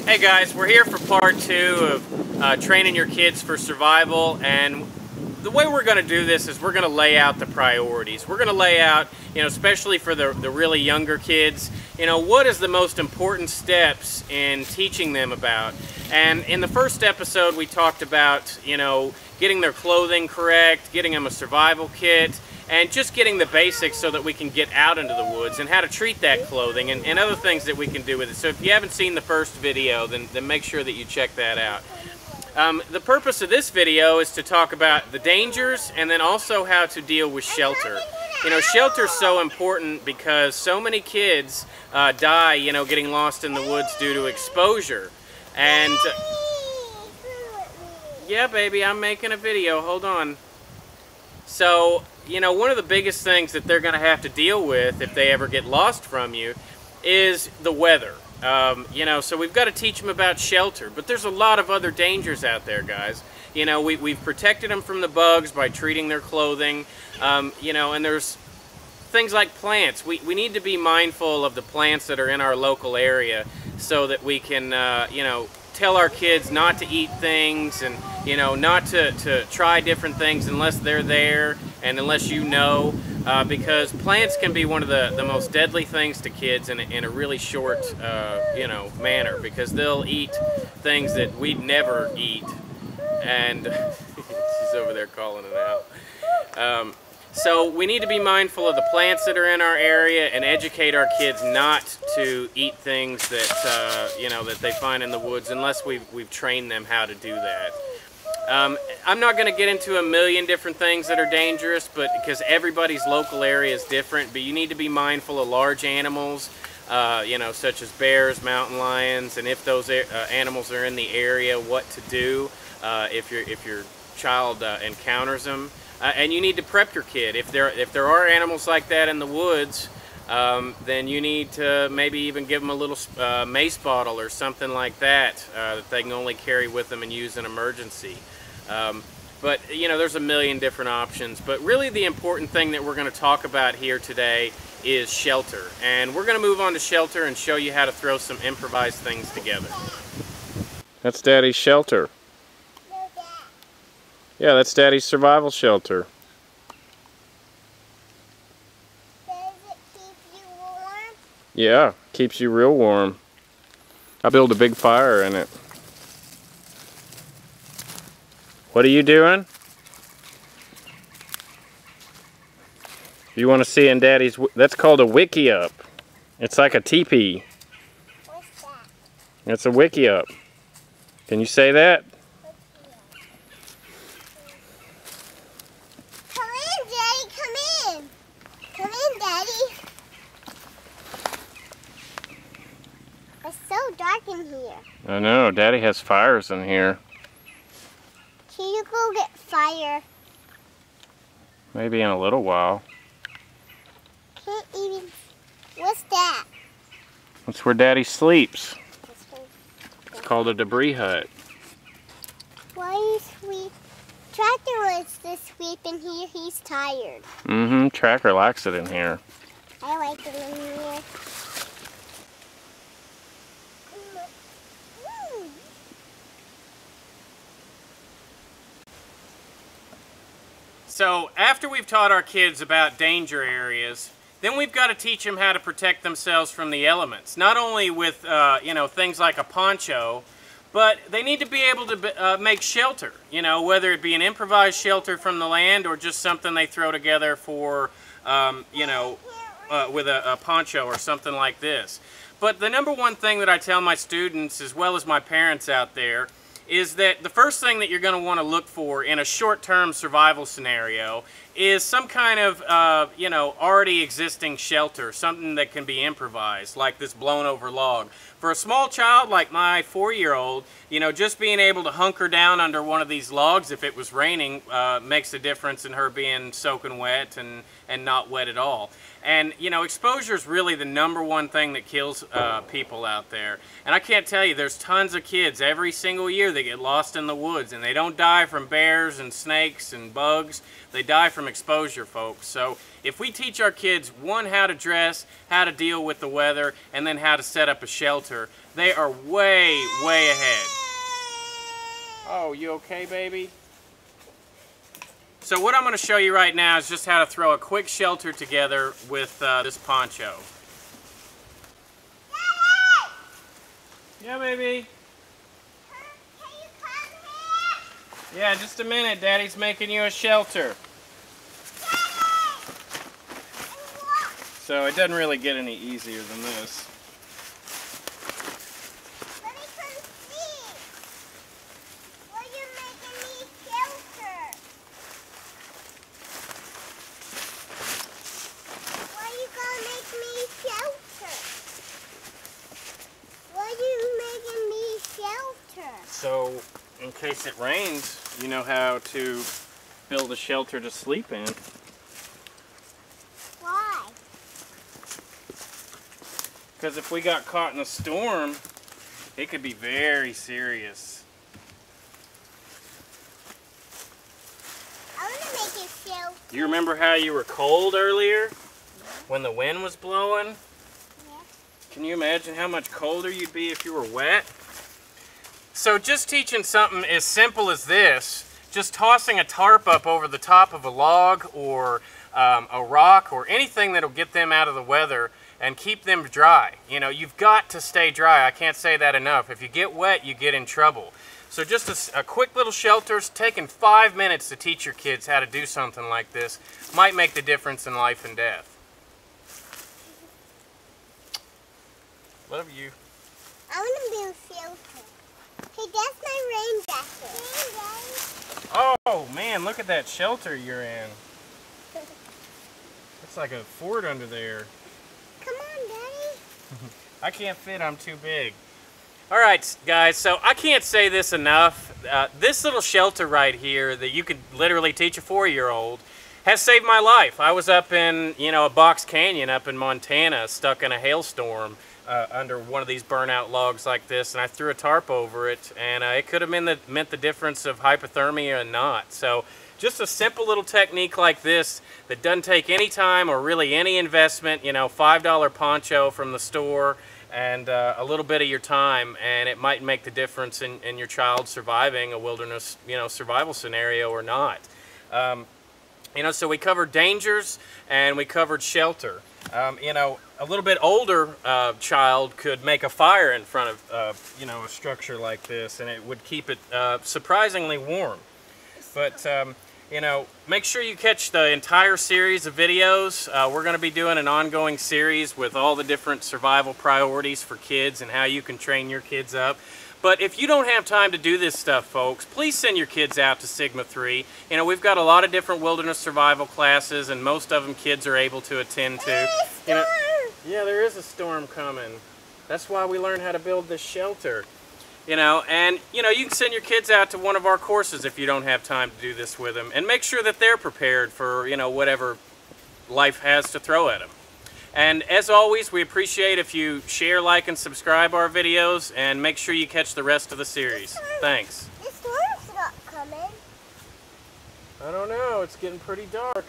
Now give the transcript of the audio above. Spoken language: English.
Hey guys, we're here for part 2 of training your kids for survival, and the way we're going to do this is we're going to lay out the priorities. We're going to lay out, especially for the really younger kids, what is the most important steps in teaching them about. And in the first episode we talked about, getting their clothing correct, getting them a survival kit, and just getting the basics so that we can get out into the woods and how to treat that clothing and other things that we can do with it. So if you haven't seen the first video, then make sure that you check that out. The purpose of this video is to talk about the dangers and then also how to deal with shelter. Shelter is so important because so many kids die, getting lost in the woods due to exposure. And yeah, baby, I'm making a video. Hold on. So, one of the biggest things that they're going to have to deal with if they ever get lost from you is the weather. So we've got to teach them about shelter, but there's a lot of other dangers out there, guys. We've protected them from the bugs by treating their clothing, and there's things like plants. We need to be mindful of the plants that are in our local area so that we can, tell our kids not to eat things and, not to try different things unless they're there and unless because plants can be one of the most deadly things to kids in a really short, manner, because they'll eat things that we'd never eat. And she's over there calling it out. So we need to be mindful of the plants that are in our area and educate our kids not to eat things that that they find in the woods unless we've trained them how to do that. I'm not going to get into a million different things that are dangerous, but because everybody's local area is different. But you need to be mindful of large animals, such as bears, mountain lions, and if those animals are in the area, what to do if your child encounters them. And you need to prep your kid. If there are animals like that in the woods, then you need to maybe even give them a little mace bottle or something like that that they can only carry with them and use in emergency. But there's a million different options. But really the important thing that we're going to talk about here today is shelter. And we're going to move on to shelter and show you how to throw some improvised things together. That's Daddy's shelter. Yeah, that's Daddy's survival shelter. Does it keep you warm? Yeah, keeps you real warm. I built a big fire in it. What are you doing? You want to see in Daddy's... That's called a wiki up. It's like a teepee. What's that? It's a wiki up. Can you say that? It's so dark in here. I know, Daddy has fires in here. Can you go get fire? Maybe in a little while. Can't even... What's that? That's where Daddy sleeps. It's called a debris hut. Why is Tractor wants to sleep in here. He's tired. Mm-hmm. Tracker likes it in here. I like it in here. So after we've taught our kids about danger areas, then we've got to teach them how to protect themselves from the elements. Not only with things like a poncho, but they need to be able to make shelter. Whether it be an improvised shelter from the land or just something they throw together for with a poncho or something like this. But the number one thing that I tell my students, as well as my parents out there, is that the first thing that you're going to want to look for in a short-term survival scenario is some kind of, already existing shelter, something that can be improvised, like this blown-over log. For a small child like my 4-year-old, just being able to hunker down under one of these logs if it was raining makes a difference in her being soaking wet and not wet at all. And, exposure is really the number one thing that kills people out there. And I can't tell you, there's tons of kids every single year that get lost in the woods, and they don't die from bears and snakes and bugs. They die from exposure, folks. So if we teach our kids, one, how to dress, how to deal with the weather, and then how to set up a shelter, They are way, way ahead. Oh, you okay, baby? So what I'm going to show you right now is just how to throw a quick shelter together with this poncho. Daddy! Yeah, baby? Can you come here? Yeah, just a minute. Daddy's making you a shelter. Daddy! So it doesn't really get any easier than this. Let me come see. Why are you making me shelter? Why are you gonna make me shelter? Why are you making me shelter? So, in case it rains, you know how to build a shelter to sleep in. Why? Because if we got caught in a storm, it could be very serious. I want to make a shelter. You remember how you were cold earlier when the wind was blowing? Yeah. Can you imagine how much colder you'd be if you were wet? So just teaching something as simple as this, just tossing a tarp up over the top of a log or a rock or anything that'll get them out of the weather and keep them dry. You know, you've got to stay dry. I can't say that enough. If you get wet, you get in trouble. So just a quick little shelter, taking 5 minutes to teach your kids how to do something like this might make the difference in life and death. Love you. I want to build a shelter. Hey, that's my rain jacket. Oh man, look at that shelter you're in. It's like a fort under there. Come on, Daddy. I can't fit, I'm too big. All right, guys, so I can't say this enough. This little shelter right here that you could literally teach a 4-year-old has saved my life. I was up in, a box canyon up in Montana, stuck in a hailstorm under one of these burnout logs like this, and I threw a tarp over it, and it could have meant the difference of hypothermia and not. So just a simple little technique like this that doesn't take any time or really any investment, $5 poncho from the store, and a little bit of your time, and it might make the difference in your child surviving a wilderness, survival scenario or not. So we covered dangers and we covered shelter. A little bit older child could make a fire in front of, a structure like this, and it would keep it surprisingly warm. But make sure you catch the entire series of videos. We're going to be doing an ongoing series with all the different survival priorities for kids and how you can train your kids up. But if you don't have time to do this stuff, folks, please send your kids out to Sigma 3. We've got a lot of different wilderness survival classes, and most of them kids are able to attend to. Yeah, there is a storm coming. That's why we learned how to build this shelter. You can send your kids out to one of our courses if you don't have time to do this with them, and make sure that they're prepared for, whatever life has to throw at them. And as always, we appreciate if you share, like, and subscribe our videos, and make sure you catch the rest of the series. Thanks. The storm's not coming. I don't know, it's getting pretty dark.